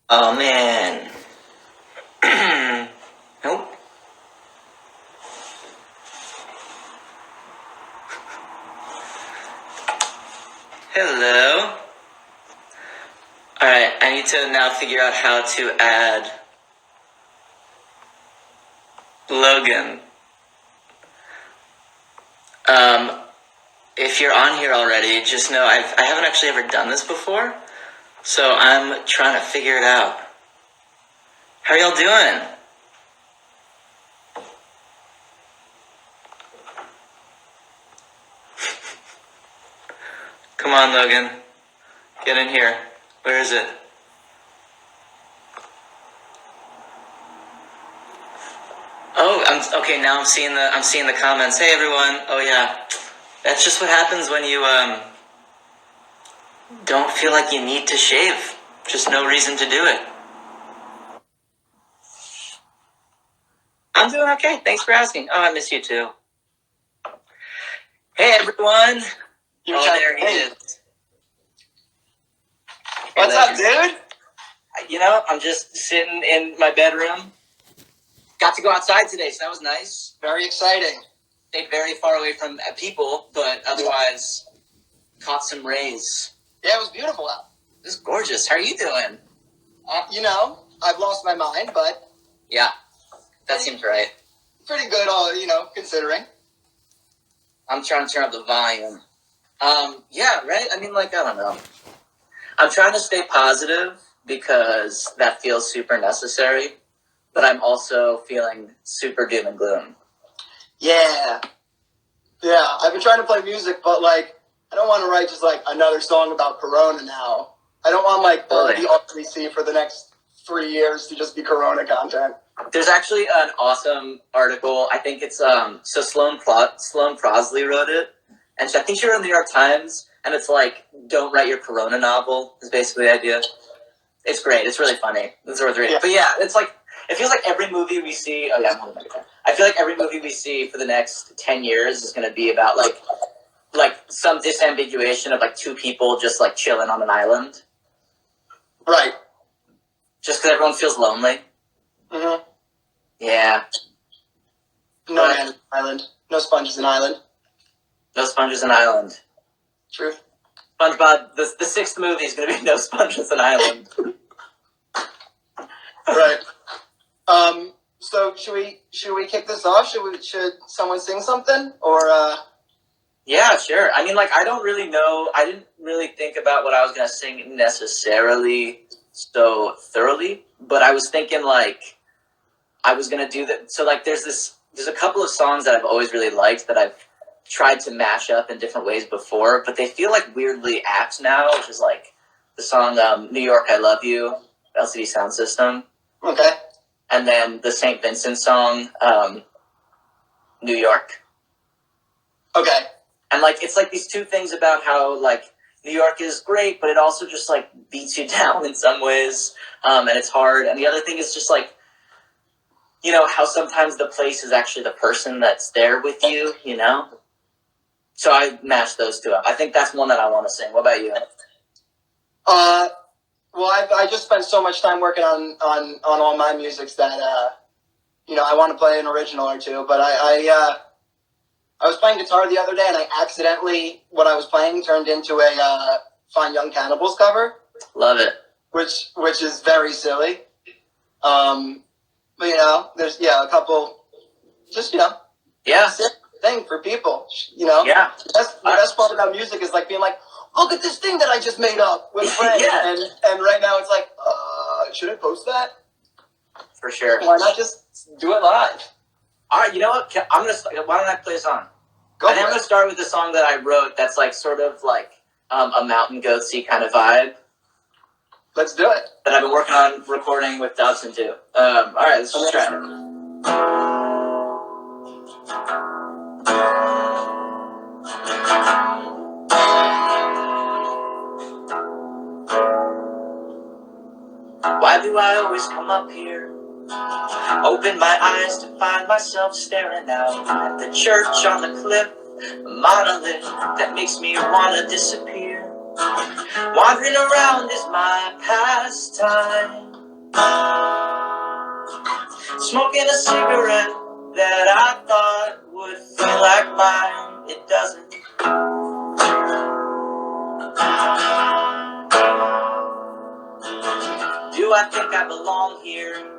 Oh man. Nope. Hello. Alright, I need to now figure out how to add Logan. If you're on here already, just know I haven't actually ever done this before, so I'm trying to figure it out. How are y'all doing? Come on, Logan. Get in here. Where is it? Oh, okay. Now I'm seeing the comments. Hey, everyone. Oh yeah, that's just what happens when you don't feel like you need to shave. Just no reason to do it. I'm doing okay. Thanks for asking. Oh, I miss you too. Hey, everyone. There he is. What's up, dude? You know, I'm just sitting in my bedroom. Got to go outside today, so that was nice. Very exciting. Stayed very far away from people, but otherwise caught some rays. Yeah, it was beautiful out. It was gorgeous. How are you doing? I've lost my mind, but... Yeah, that seems right. Pretty good, considering. I'm trying to turn up the volume. Yeah, right? I mean, I don't know. I'm trying to stay positive because that feels super necessary, but I'm also feeling super doom and gloom. Yeah. Yeah, I've been trying to play music, but, I don't want to write just, another song about Corona now. I don't want, the RBC for the next 3 years to just be Corona content. There's actually an awesome article. I think it's, so Sloane Crosley wrote it, and I think she wrote in the New York Times, and it's don't write your Corona novel, is basically the idea. It's great. It's really funny. It's worth reading. Yeah. But yeah, it's it feels like every movie we see, I feel like every movie we see for the next 10 years is going to be about, some disambiguation of, two people just, chilling on an island. Right. Just because everyone feels lonely. Mm-hmm. Yeah. No man is an island. No sponge is an island. No sponge is an island. Truth. SpongeBob, the sixth movie is going to be No Sponge is an Island. Right. So should we kick this off? Should someone sing something or? Yeah, sure. I mean, I don't really know. I didn't really think about what I was going to sing necessarily so thoroughly, but I was thinking I was going to do that. So there's a couple of songs that I've always really liked that I've tried to mash up in different ways before, but they feel weirdly apt now, which is the song New York, I Love You, LCD Sound System. Okay. And then the St. Vincent song, New York. Okay. And it's these two things about how New York is great, but it also just beats you down in some ways, and it's hard. And the other thing is just how sometimes the place is actually the person that's there with you, So I mashed those two up. I think that's one that I want to sing. What about you? Well, I just spent so much time working on all my musics that I want to play an original or two. But I was playing guitar the other day, and I accidentally, what I was playing turned into a Fine Young Cannibals cover. Love it. Which is very silly. But there's a couple, just yeah, thing for people. Yeah. The best part about music is being look at this thing that I just made up with friends. Yeah. And right now it's should I post that? For sure. Why not just do it live? All right, you know what? Why don't I play a song? I'm going to start with the song that I wrote that's sort of a mountain goatsy kind of vibe. Let's do it. That I've been working on recording with Dobson too. All right, let's just try it. Why do I always come up here? Open my eyes to find myself staring out at the church on the cliff, a monolith that makes me want to disappear. Wandering around is my pastime. Smoking a cigarette that I thought would feel like mine. It doesn't. Do I think I belong here?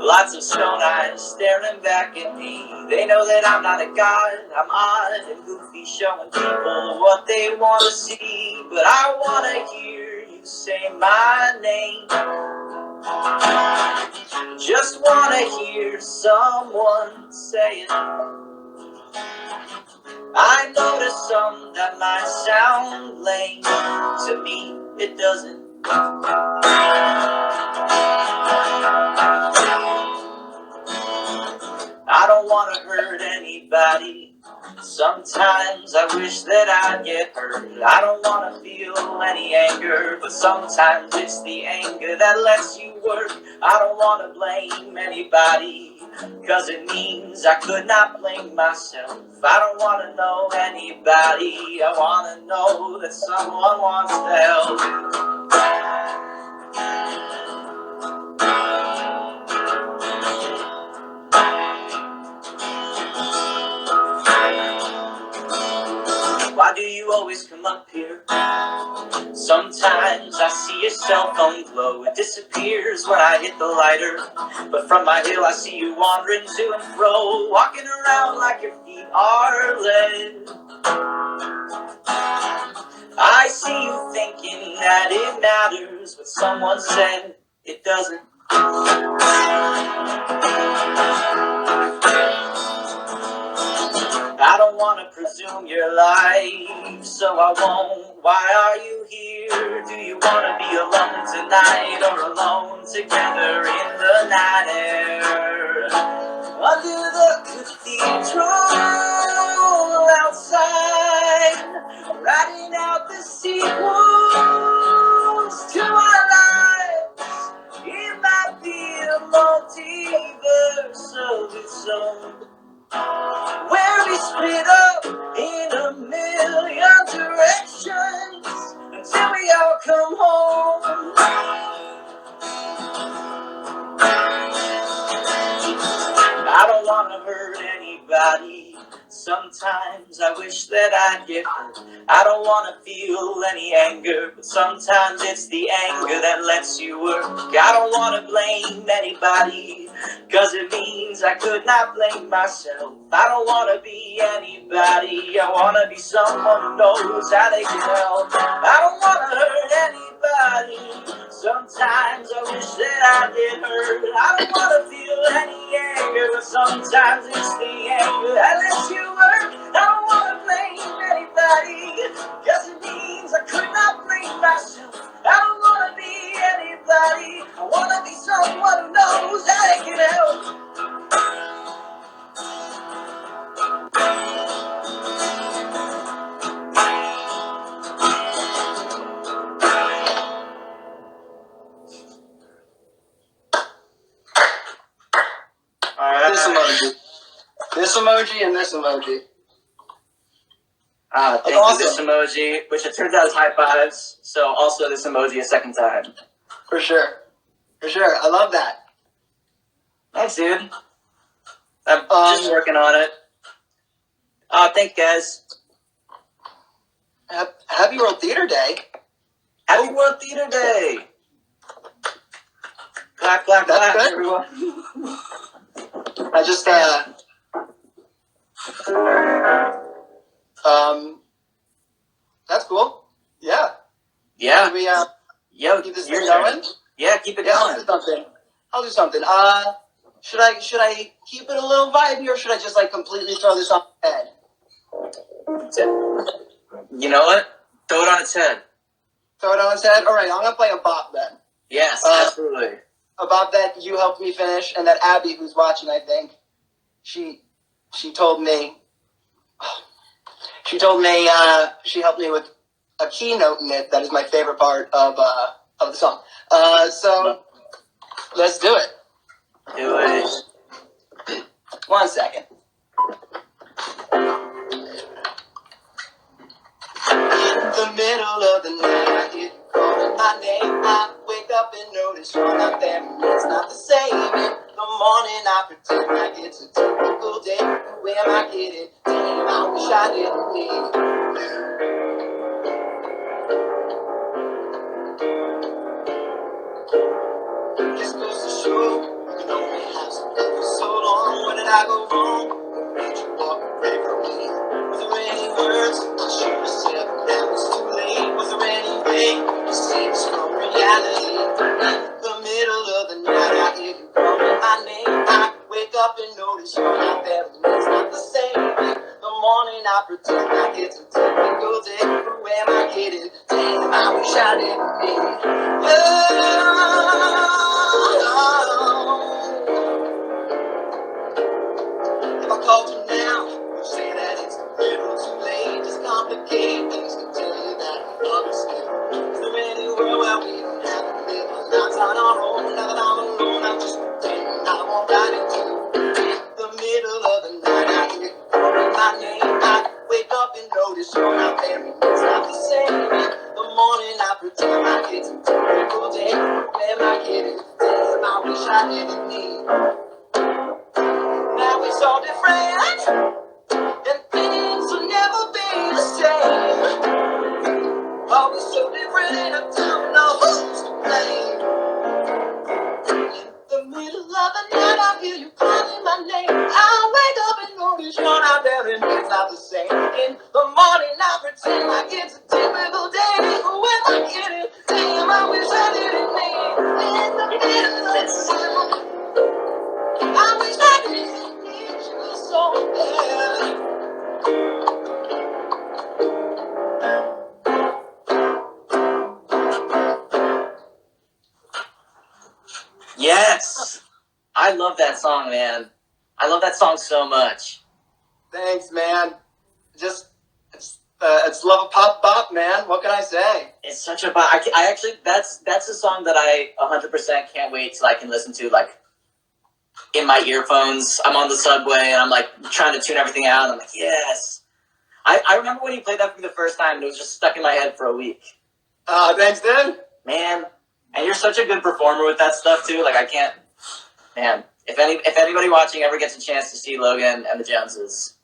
Lots of stone eyes staring back at me. They know that I'm not a god. I'm odd and goofy, showing people what they want to see. But I want to hear you say my name. Just want to hear someone say it. I notice some that might sound lame. To me, it doesn't. I don't want to hurt anybody. Sometimes I wish that I'd get hurt. I don't want to feel any anger, but sometimes it's the anger that lets you work. I don't want to blame anybody, cause it means I could not blame myself. I don't want to know anybody. I want to know that someone wants to help. Why do you always come up here? Sometimes I see your cell phone glow. It disappears when I hit the lighter. But from my hill I see you wandering to and fro, walking around like your feet are lead. I see you thinking that it matters, but someone said it doesn't. I don't want to presume your life, so I won't. Why are you here? Do you want to be alone tonight, or alone together in the night air? Under the cathedral outside, writing out the sequels to our lives. It might be a multiverse of its own, where we split up in a million directions until we all come home. I don't want to hurt anybody. Sometimes I wish that I'd get hurt. I don't want to feel any anger, but sometimes it's the anger that lets you work. I don't want to blame anybody, cause it means I could not blame myself. I don't want to be anybody. I want to be someone who knows how they can help. I don't want to hurt anybody. Sometimes I wish that I get hurt. I don't want to feel any anger, but sometimes it's the anger that lets you work. I don't want to blame anybody, cause it means I could not blame myself. I don't want to be anybody. I want to be someone who knows how they can help. This emoji. This emoji and this emoji. Thank you, this emoji, which it turns out is high fives, so also this emoji a second time. For sure. For sure. I love that. Thanks, dude. I'm just working on it. Thank you, guys. Happy World Theater Day. Happy World Theater Day! Clap, clap, clap, everyone. I just, that's cool. Yeah. Yeah. Should we, keep this thing going? Yeah, keep it going. I'll do something. Should I keep it a little vibey, or should I just, completely throw this on its head? You know what? Throw it on its head. Throw it on its head? Alright, I'm gonna play a bop then. Yes, absolutely. A bop that you helped me finish, and that Abby, who's watching, I think, she told me, she helped me with a keynote in it that is my favorite part of the song. So let's do it. Do it. 1 second. the middle of the night, I hear you calling my name. I wake up and notice you're not there, and it's not the same. In the morning, I pretend like it's a typical day. Who am I kidding? Damn, I wish I didn't leave. This goes to show you can only have some love for so long. Where did I go wrong? What made you walk away from me? Was there any words I should have said, but now it's too late? Was there any way to save us from reality? In the middle of the night, I hear you calling my name. I wake up and notice you're not there, and it's not the same. In the morning, I pretend like it's a typical day. Who am I kidding? Damn, I wish I didn't leave. If I called you now, you'd say that it's a little too late. Just complicate things to tell you that I love you still. Is there any world where we don't have to live our lives on our own? Now that I'm alone, I'm just pretending I won't ride into the middle of the night. I hear you calling my name. I wake up and notice you're not there, and it's not the same. In the morning, I pretend like it's a typical day. Who am I kidding? Damn, I wish I didn't leave. Now it's all different, and things will never be the same. Always so different, and I don't know who's to blame. In the middle of the night, I hear you calling my name. I wake up and notice you're not there, and it's not the same. In the morning, I pretend like it's a typical day. Who am I kidding? Damn, I wish I didn't leave. In the middle of the night, I wish I didn't need you so bad. Yes, I love that song, man. I love that song so much. Thanks, man. Just it's love a pop bop, man. What can I say? It's such a. I actually that's a song that I 100% can't wait till I can listen to like in my earphones. I'm on the subway and I'm like trying to tune everything out. And I'm like, yes. I remember when you played that for me the first time, and it was just stuck in my head for a week. Thanks, dude. Man, and you're such a good performer with that stuff too. Like I can't. Man, if anybody watching ever gets a chance to see Logan and the Joneses,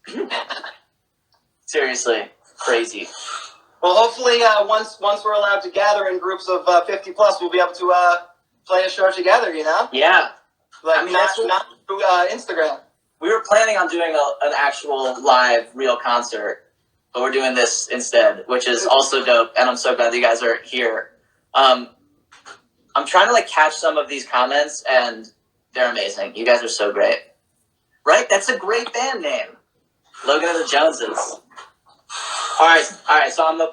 seriously, crazy. Well, hopefully, once we're allowed to gather in groups of 50 plus, we'll be able to play a show together. You know? Yeah. Like, I mean, not through Instagram. We were planning on doing an actual live, real concert, but we're doing this instead, which is also dope, and I'm so glad that you guys are here. I'm trying to like catch some of these comments, and they're amazing. You guys are so great. Right? That's a great band name. Logan and the Joneses. All right. So I'm gonna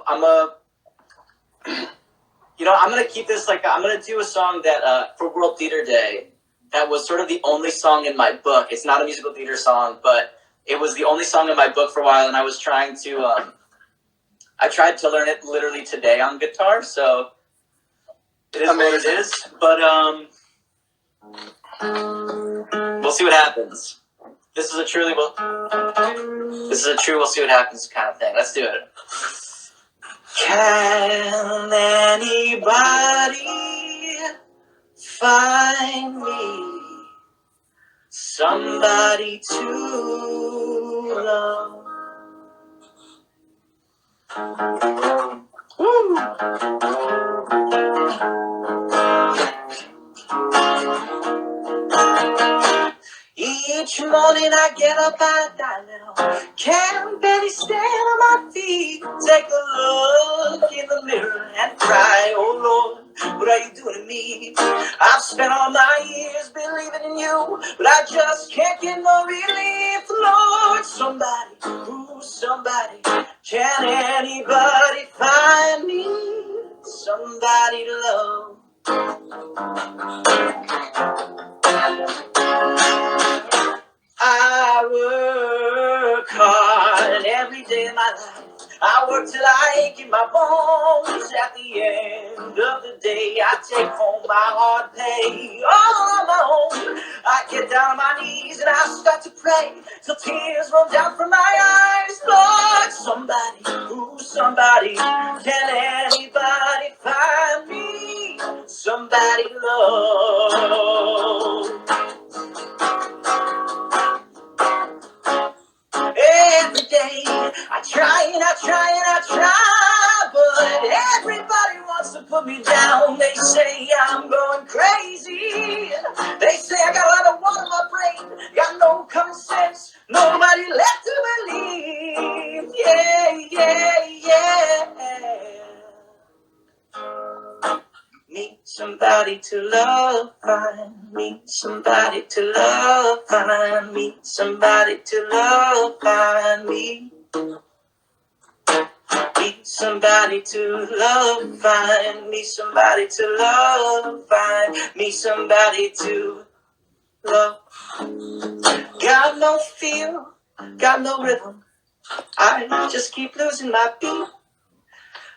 keep this like I'm gonna do a song that for World Theater Day that was sort of the only song in my book. It's not a musical theater song, but it was the only song in my book for a while, and I was trying to I tried to learn it literally today on guitar, so it is what it is. But we'll see what happens. This is a true we'll see what happens kind of thing. Let's do it. Can anybody find me somebody to love? Woo! Each morning I get up at little, can't barely stand on my feet. Take a look in the mirror and cry, oh Lord, what are you doing to me? I've spent all my years believing in you, but I just can't get no relief. Lord, somebody, can anybody find me somebody to love? I work hard every day of my life. I work till I ache in my bones. At the end of the day, day. I take home my hard pay all on my own. I get down on my knees and I start to pray till tears roll down from my eyes. Lord, somebody, ooh, somebody, can anybody find me somebody love? Every day I try and I try and I try, but everybody wants to put me down. They say I'm going crazy. They say I got a lot of water in my brain, got no common sense, nobody left to believe. Yeah, yeah, yeah. Meet somebody to love, find me somebody to love, find me somebody to love, find me. Meet somebody to love, find me somebody to love, find me somebody to love. Got no feel, got no rhythm, I just keep losing my beat.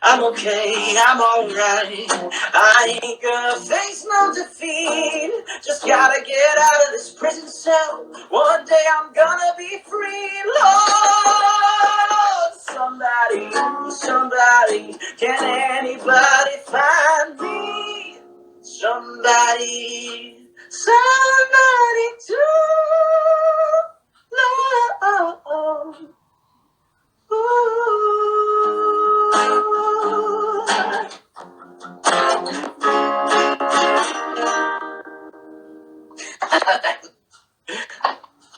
I'm okay, I'm alright. I ain't gonna face no defeat. Just gotta get out of this prison cell. One day I'm gonna be free. Lord, somebody, somebody, can anybody find me somebody, somebody to love?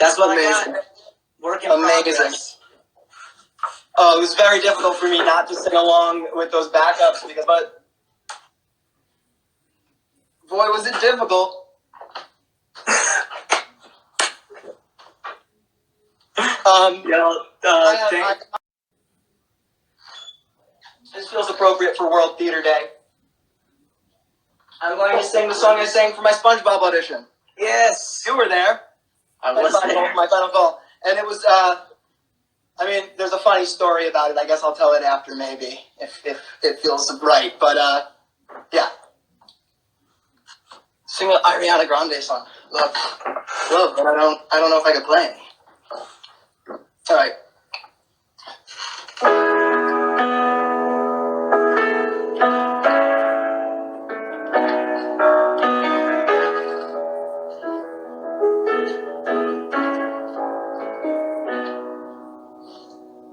That's what Amazing. I got. Working Amazing. Oh, it was very difficult for me not to sing along with those backups but boy, was it difficult. This feels appropriate for World Theater Day. I'm going to sing the song I sang for my SpongeBob audition. Yes. You were there. I was there. My final call. And it was, there's a funny story about it. I guess I'll tell it after maybe, if it feels right. But, yeah. Sing an Ariana Grande song. Love, but I don't know if I could play any. All right.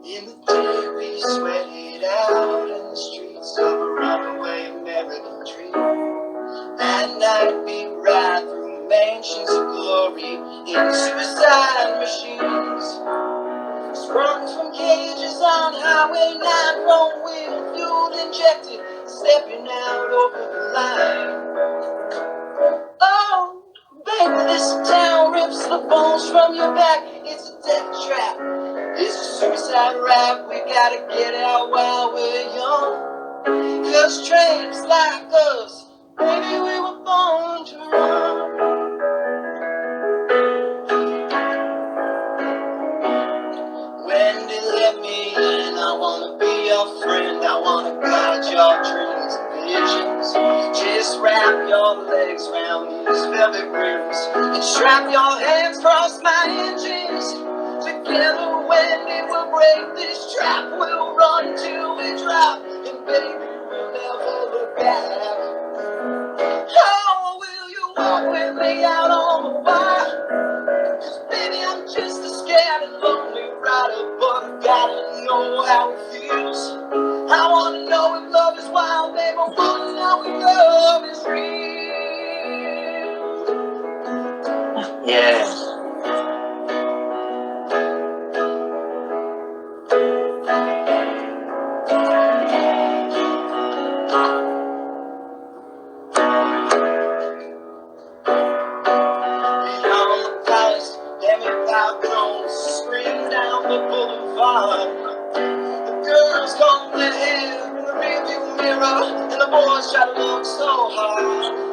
In the day we sweated out in the streets of a runaway American dream. At night we ride through mansions of glory in suicide machines. Sprung from cages on Highway 9, wrong wheel, fuel injected, stepping out over the line. Oh, baby, this town rips the bones from your back. It's a death trap. It's a suicide rap. We gotta get out while we're young. 'Cause tramps like us, baby, we were born to run. Wendy, let me in. I wanna be your friend. I wanna guide your dreams and visions. Just wrap your legs around these velvet rims and strap your hands across my engines. Together, Wendy, we'll break this trap. We'll run till we drop, and baby, we'll never look back. Oh, will you walk with me out on the wire? 'Cause baby, I'm just a scared and lonely rider, but I gotta know how it feels. I wanna know if love is wild, baby. I wanna know if love is real. Yeah. Beyond the palace, heavy balconies scream down the boulevard. The girls comb their hair in the rearview mirror, and the boys try to look so hard.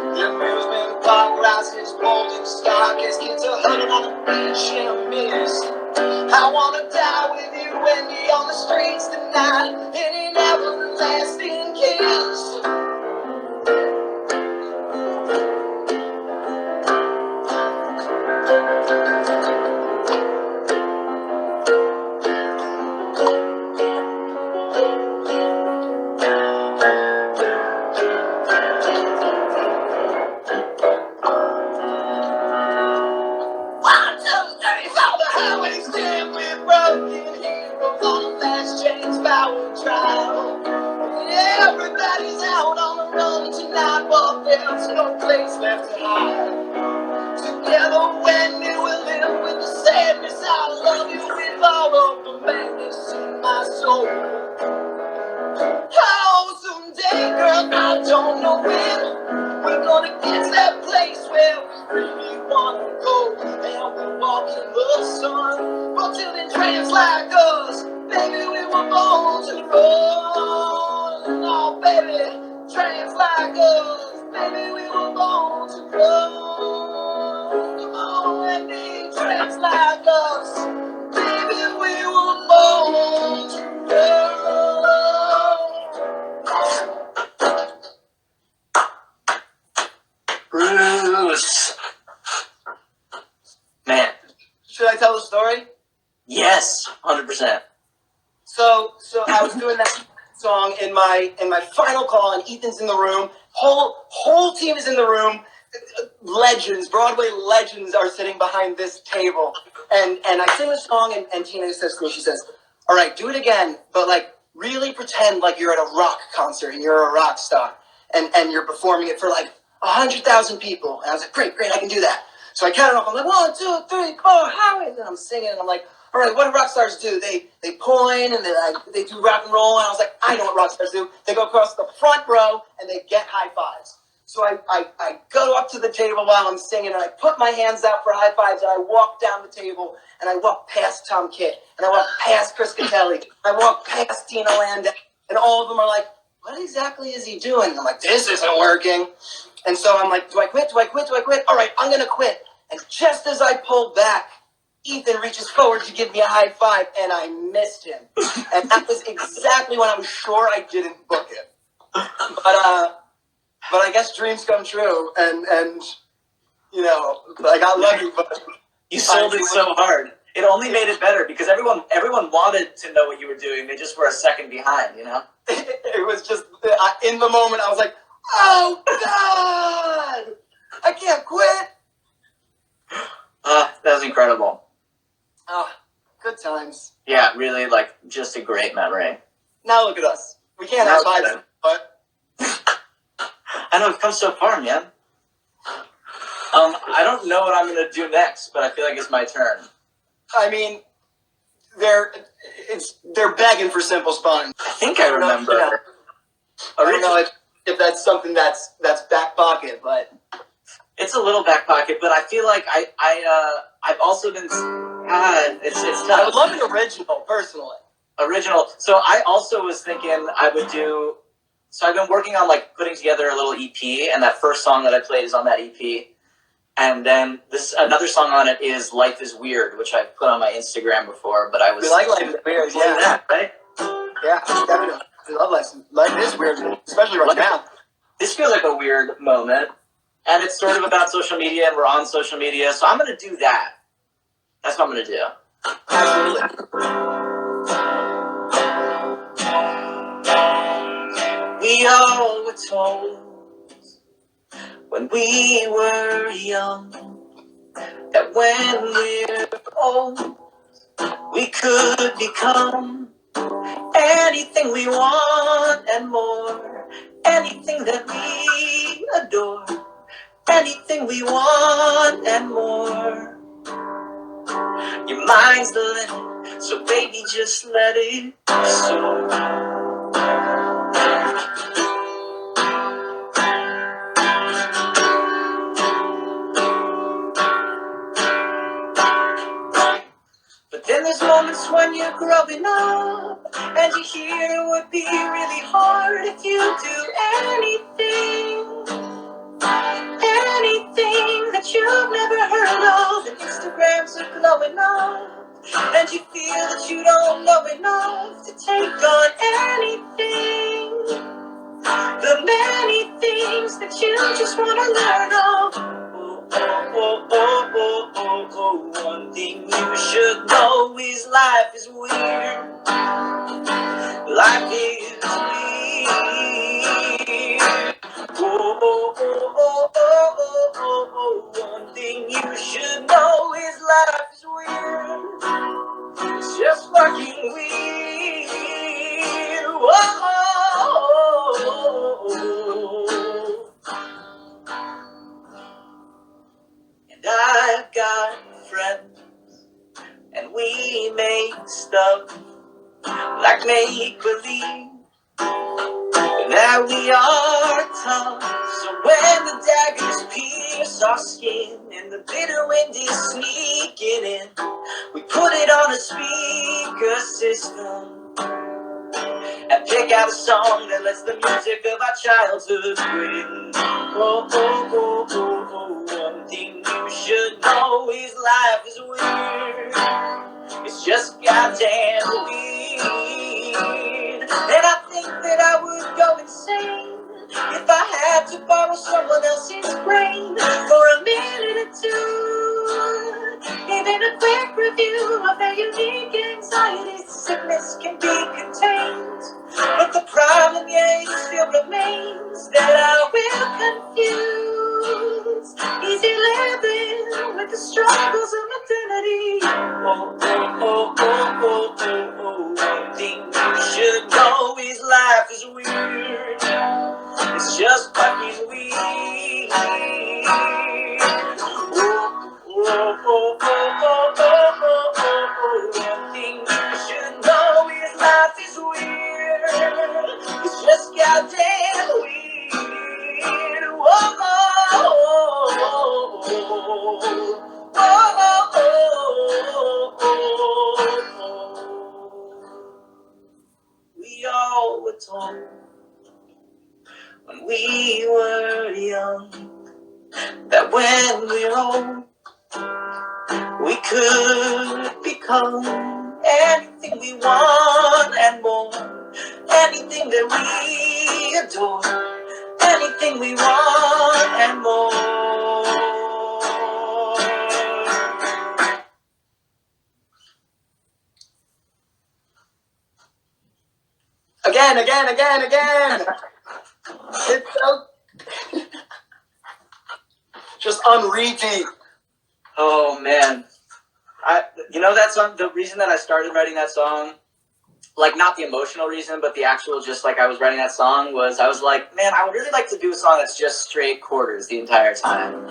The amusement park rises, bulging stock as kids are huddled on the beach in a mist. I wanna die with you, Wendy, on the streets tonight, in an everlasting kiss. spot, but there's no place left to hide. Together when we will live with the sadness, I love you with all of the madness in my soul. How someday, girl, I don't know when we're gonna get to that place where we really wanna go, and we'll walk in the sun. But till then, tramps like us, baby, we were born to run. Oh, baby, tramps like us, baby, we were born to run. Come on, Andy, tramps like us, baby, we were born to run. Bruce. Man. Should I tell the story? Yes, 100%. So I was doing that song in my final call, and Ethan's in the room. Whole team is in the room. Legends, Broadway legends are sitting behind this table. And I sing the song, and Tina says to me, she says, all right, do it again, but like really pretend like you're at a rock concert and you're a rock star, and you're performing it for like 100,000 people. And I was like, great, I can do that. So I counted off. I'm like, 1, 2, 3, 4, highways. And I'm singing, and I'm like, all right, what do rock stars do? They point, and they do rock and roll. And I was like, I know what rock stars do. They go across the front row, and they get high fives. So I go up to the table while I'm singing, and I put my hands out for high fives, and I walk down the table, and I walk past Tom Kitt, and I walk past Chris Catelli, I walk past Tina Landau, and all of them are like, what exactly is he doing? And I'm like, this isn't working. And so I'm like, do I quit? All right, I'm going to quit. And just as I pull back, Ethan reaches forward to give me a high five, and I missed him. And that was exactly when I was sure I didn't book it. But I guess dreams come true, and you know, I got lucky. But you sold it so hard. It only made it better because everyone wanted to know what you were doing. They just were a second behind, you know? It was just, in the moment, I was like, oh, God! I can't quit! That was incredible. Oh, good times. Yeah, really, like, just a great memory. Now look at us. We can't have five, but... I know, we've come so far, man. I don't know what I'm going to do next, but I feel like it's my turn. I mean, they're begging for Simple Sponge. I think I remember. I don't know if that's something that's back pocket, but... It's a little back pocket, but I feel like I've also been... it's tough. I would love an original, personally. Original. So I also was thinking I would do... So I've been working on like putting together a little EP, and that first song that I played is on that EP. And then another song on it is Life is Weird, which I've put on my Instagram before, but I was... We like Life is Weird, yeah. That, right? Yeah, definitely. I love Life. Life is weird, especially right now. This feels like a weird moment, and it's sort of about social media, and we're on social media, so I'm going to do that. That's what I'm going to do. Absolutely. We all were told when we were young that when we're old we could become anything we want and more, anything that we adore, anything we want and more. Your mind's the limit, so baby just let it soar. Then there's moments when you're growing up and you hear it would be really hard if you do anything that you've never heard of, and Instagrams are glowing up and you feel that you don't know enough to take on anything, the many things that you just want to learn of. One thing you should know is life is weird. Life is weird. One thing you should know is life is weird. It's just fucking weird. Whoa. got friends, and we make stuff like make-believe that we are tough. So when the daggers pierce our skin and the bitter wind is sneaking in, we put it on a speaker system and pick out a song that lets the music of our childhood win. Oh, oh, oh, oh, oh. One thing you should know is life is weird. It's just goddamn weird. And I think that I would go insane if I had to borrow someone else's brain for a minute or two. Even a quick review of their unique anxiety sickness can be contained. But the problem, yeah, it still remains that I will confuse easy living with the struggles of modernity. Oh, oh, oh, oh, oh, oh, oh. One thing you should know is life is weird. It's just fucking weird. Oh, oh, oh, oh, oh, oh, oh, oh. One thing you should know is life is weird. It's just goddamn weird. Whoa, oh, oh, oh, oh. We all were told when we were young that when we're old we could become anything we want and more, anything that we adore, anything we want and more. Again. It's so just on repeat. Oh man, that song. The reason that I started writing that song, like not the emotional reason, but the actual just like I was writing that song was I was like, man, I would really like to do a song that's just straight quarters the entire time.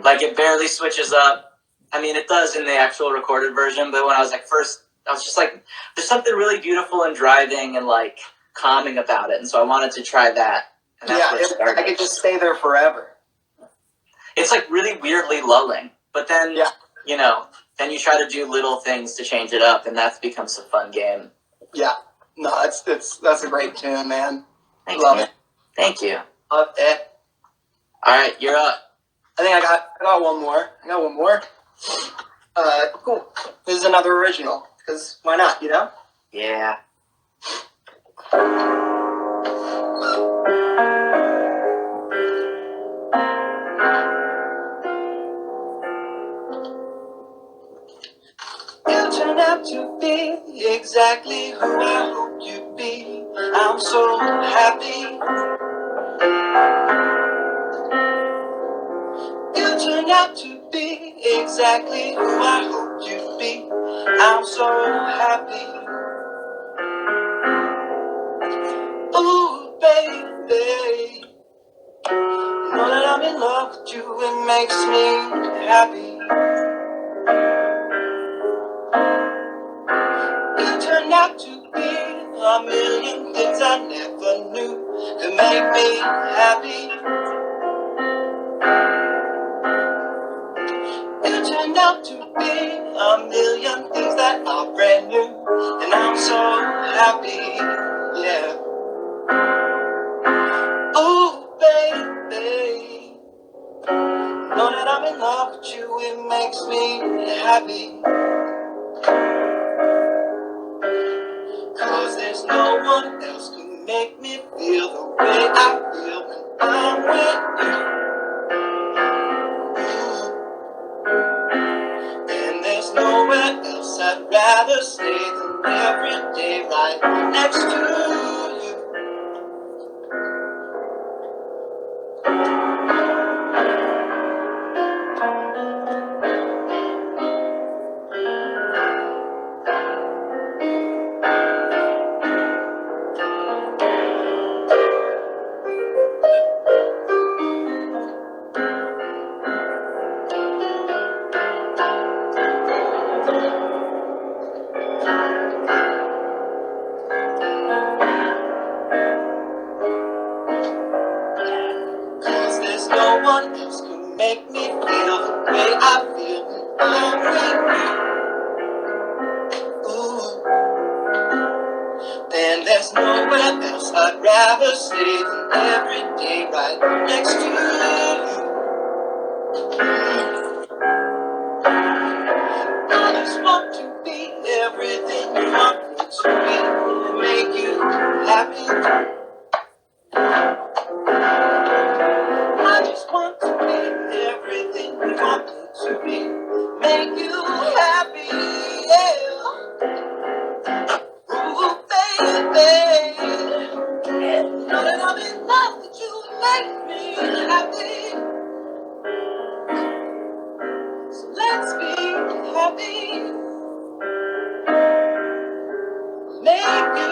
Like it barely switches up. I mean, it does in the actual recorded version, but when I was like first, I was just like, there's something really beautiful and driving and like calming about it, and so I wanted to try that. And that's where it started. I could just stay there forever. It's like really weirdly lulling, but then then you try to do little things to change it up, and that becomes a fun game. Yeah, no, that's a great tune, man. Love it. Thank you. Love it. All right, you're up. I think I got one more. Cool. This is another original, because why not? Yeah. You turned out to be exactly who I hoped you'd be. I'm so happy. You turned out to be exactly who I hoped you'd be. I'm so happy. Ooh, baby, know that I'm in love with you. It makes me happy. You turned out to be a million things I never knew could make me happy. You turned out to be a million things that are brand new, and I'm so happy, yeah. Ooh, baby, know that I'm in love with you, it makes me happy. 'Cause there's no one else can make me feel the way I feel when I'm with you. And there's nowhere else I'd rather stay than every day right next to you. one else can make me feel the way I feel when I'm with you. Ooh. And there's nowhere else I'd rather stay than every day right next to you. I just want to be everything you want me to be, make you happy. I just want to be everything you want me to be, make you happy, yeah. Ooh, baby, know that I'm in love with you, make me happy. So let's be happy, make you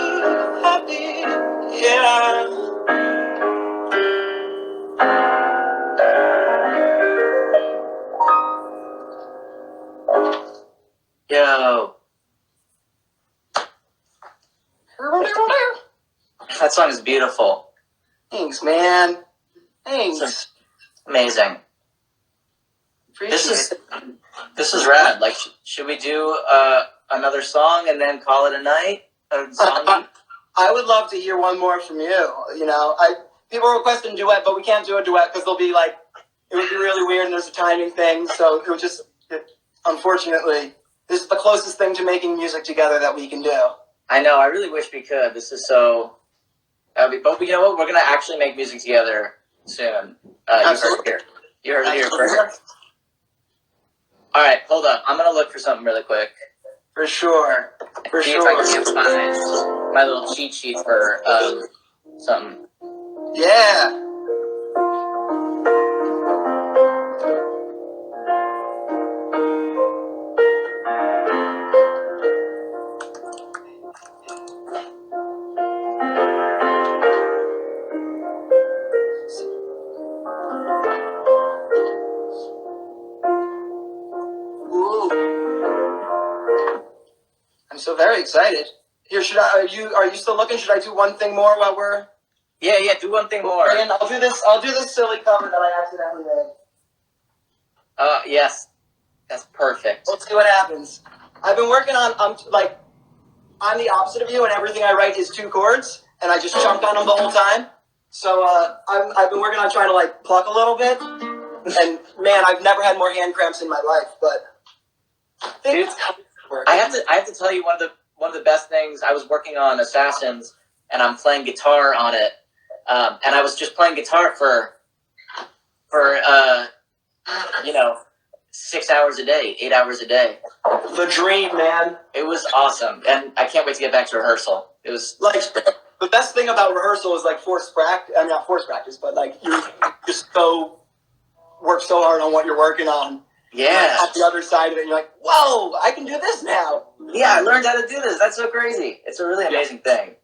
happy, yeah. Yo, that song is beautiful. Thanks, man. Thanks. Amazing. Appreciate it. This is rad. Like, should we do another song and then call it a night? I would love to hear one more from you. You know, people are requesting duet, but we can't do a duet because they'll be like, it would be really weird and there's a timing thing. So it would just, unfortunately, this is the closest thing to making music together that we can do. I know. I really wish we could. This is so. But you know what? We're gonna actually make music together soon. You heard it here. You heard it here first. All right, hold up. I'm gonna look for something really quick. For sure. For See sure. if I can find my little cheat sheet for something. Yeah. Ooh. I'm so very excited. Here, are you still looking? Should I do one thing more while we're? Yeah, do one thing more. I'll do this silly cover that I accidentally made. Yes. That's perfect. Let's see what happens. I've been working on, I'm the opposite of you, and everything I write is 2 chords, and I just chunk on them the whole time. So I've been working on trying to like pluck a little bit, and man, I've never had more hand cramps in my life. But dude, I have to tell you one of the best things. I was working on Assassins, and I'm playing guitar on it, and I was just playing guitar for 6 hours a day, 8 hours a day. The dream, man. It was awesome, and I can't wait to get back to rehearsal. It was like the best thing about rehearsal is like forced practice. I mean, not forced practice, but like you just work so hard on what you're working on. Yeah. At the other side of it, you're like, whoa, I can do this now. Yeah, I learned how to do this. That's so crazy. It's a really amazing thing.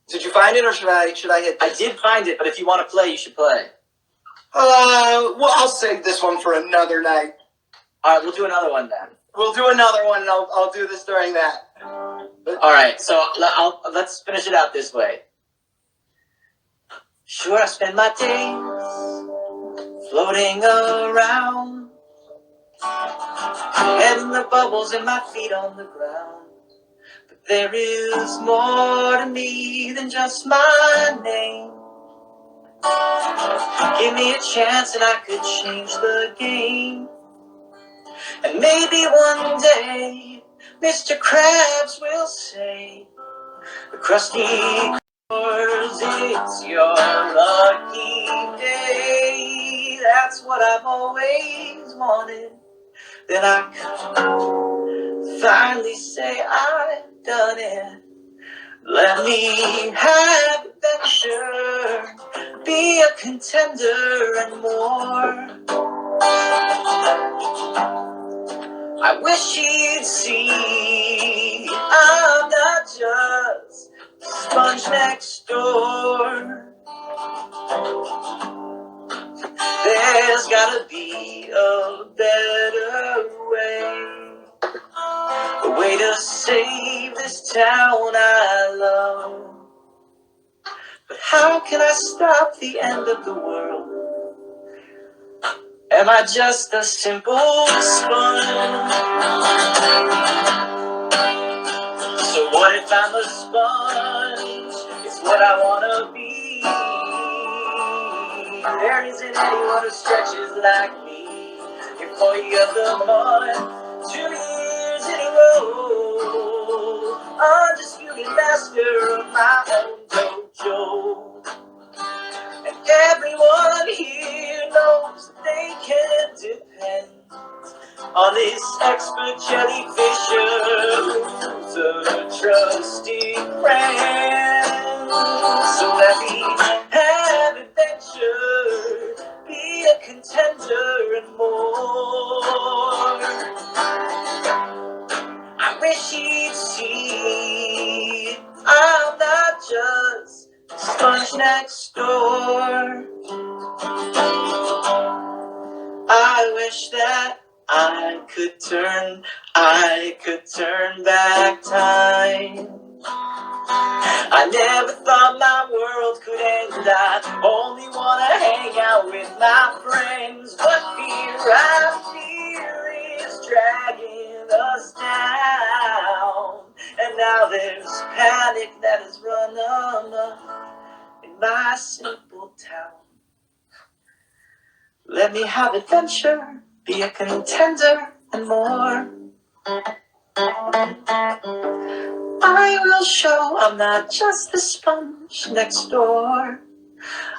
Did you find it, or should I hit this? I did find it, but if you want to play, you should play. Well, I'll save this one for another night. All right, we'll do another one then. We'll do another one, and I'll do this during that. All right, so let's finish it out this way. Sure, I spend my days floating around, head in the bubbles and my feet on the ground. But there is more to me than just my name. Give me a chance and I could change the game. And maybe one day Mr. Krabs will say, the Krusty Krabs, it's your lucky day. That's what I've always wanted. Then I could finally say I've done it. Let me have adventure, be a contender and more. I wish he'd see I'm not just the sponge next door. There's gotta be a better way. A way to save this town I love. But how can I stop the end of the world? Am I just a simple sponge? So what if I'm a sponge? It's what I wanna be. There isn't anyone who stretches like me. In 40 of the month, 2 years in a row, undisputed master of my own dojo. And everyone here knows they can depend on this expert jellyfisher who's a trusty friend. So let me have adventure, be a contender and more. I wish he'd see I'm not just a sponge next door. I wish that I could turn back time. I never thought my world could end. I only wanna hang out with my friends. But I fear is dragging us down. And now there's panic that has run amok in my simple town. Let me have adventure, be a contender and more. I will show I'm not just the sponge next door.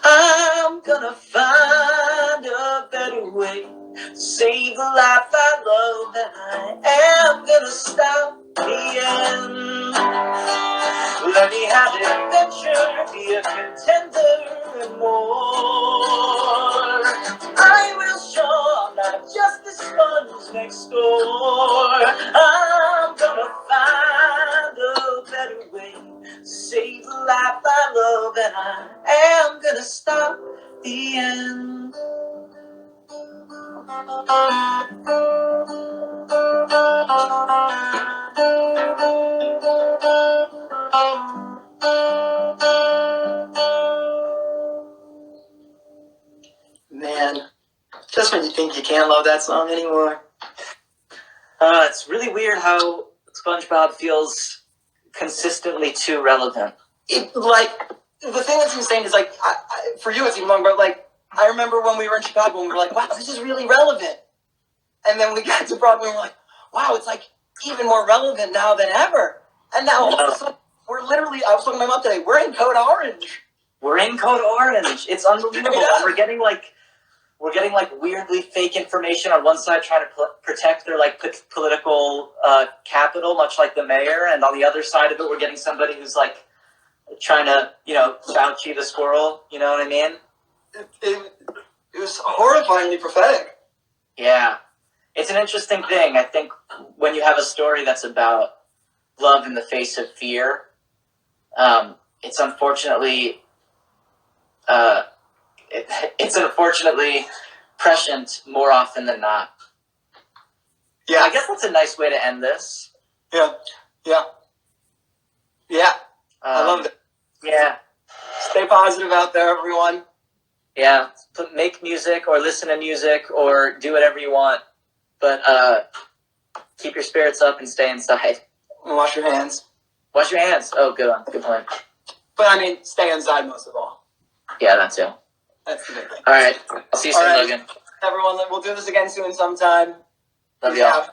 I'm gonna find a better way to save the life I love, and I am gonna stop the end. Let me have adventure, be a contender and more. I will show I'm not just the sponge next door. I'm gonna find a better way to save the life I love, and I am gonna stop the end. Man, just when you think you can't love that song anymore. It's really weird how SpongeBob feels consistently too relevant. It, like, the thing that's insane is, like, for you it's even longer, but, like, I remember when we were in Chicago and we were like, wow, this is really relevant. And then we got to Broadway and we're like, wow, it's, like, even more relevant now than ever. And now all of a sudden, we're literally, I was talking to my mom today, we're in Code Orange. We're in Code Orange. It's unbelievable. Yeah. We're getting weirdly fake information on one side trying to protect their political capital, much like the mayor, and on the other side of it, we're getting somebody who's like trying to, Fauci the squirrel. You know what I mean? It was horrifyingly prophetic. Yeah, it's an interesting thing. I think when you have a story that's about love in the face of fear, it's unfortunately. It's unfortunately prescient more often than not. Yeah. I guess that's a nice way to end this. Yeah. I love it. Yeah. Stay positive out there, everyone. Yeah. Make music or listen to music or do whatever you want. But keep your spirits up and stay inside. And wash your hands. Wash your hands. Oh, good one. Good point. But I mean, stay inside most of all. Yeah, that too. That's the big thing. All right. I'll see you soon, Logan. Everyone, we'll do this again soon sometime. Love y'all. Yeah.